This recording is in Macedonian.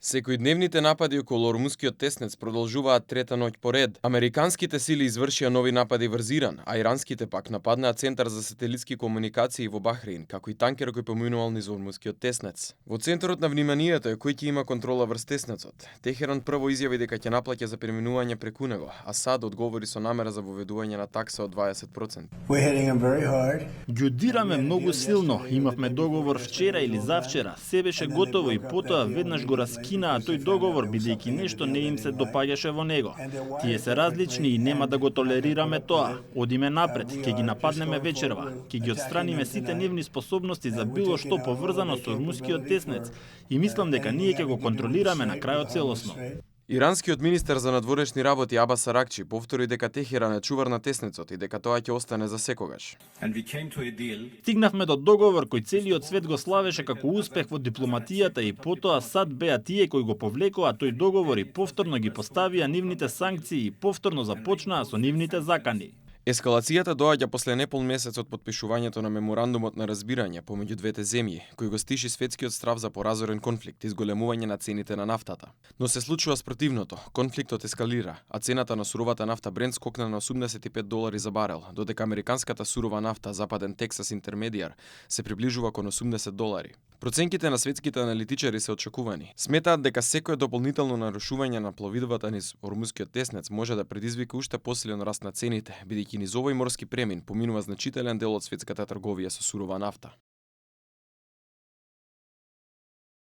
Секојдневните напади околу Ормускиот теснец продолжуваат трета ноќ поред. Американските сили извршија нови напади врз Иран, а иранските пак нападнаа центар за сателитски комуникации во Бахреин, како и танкер кој поминувал низ Ормускиот теснец. Во центарот на вниманието е кој ќе има контрола врз теснецот. Техеран прво изјави дека ќе наплаќа за преминување преку него, а САД одговори со намера за воведување на такса од 20%. Ги удираме многу силно. Имавме договор вчера или завчера. Се беше готово и потоа веднаш го раскинаа тој договор бидејќи нешто не им се допаѓаше во него. Тие се различни и нема да го толерираме тоа. Одиме напред, ќе ги нападнеме вечерва, ќе ги отстраниме сите нивни способности за било што поврзано со Ормускиот теснец и мислам дека ние ќе го контролираме на крајот целосно. Иранскиот министер за надворешни работи Абас Аракчи повтори дека Техеран е чувар на теснецот и дека тоа ќе остане за секогаш. Стигнавме до договор кој целиот свет го славеше како успех во дипломатијата и потоа САД беа тие кои го повлекоа тој договор и повторно ги поставија нивните санкции и повторно започнаа со нивните закани. Ескалацијата доаѓа после непол месец од потпишувањето на меморандумот на разбирање помеѓу двете земји, кој го стиши светскиот страв за поразорен конфликт и зголемување на цените на нафтата. Но се случува спротивното. Конфликтот ескалира, а цената на суровата нафта Брент скокна на $85 за барел, додека американската сурова нафта Западен Тексас Интермедиар се приближува кон $80. Проценките на светските аналитичари се очекувани. Сметаат дека секое дополнително нарушување на пловидбата низ Ормускиот теснец може да предизвика уште посилен раст на цените, бидејќи низ овој морски премин поминува значителен дел од светската трговија со сурова нафта.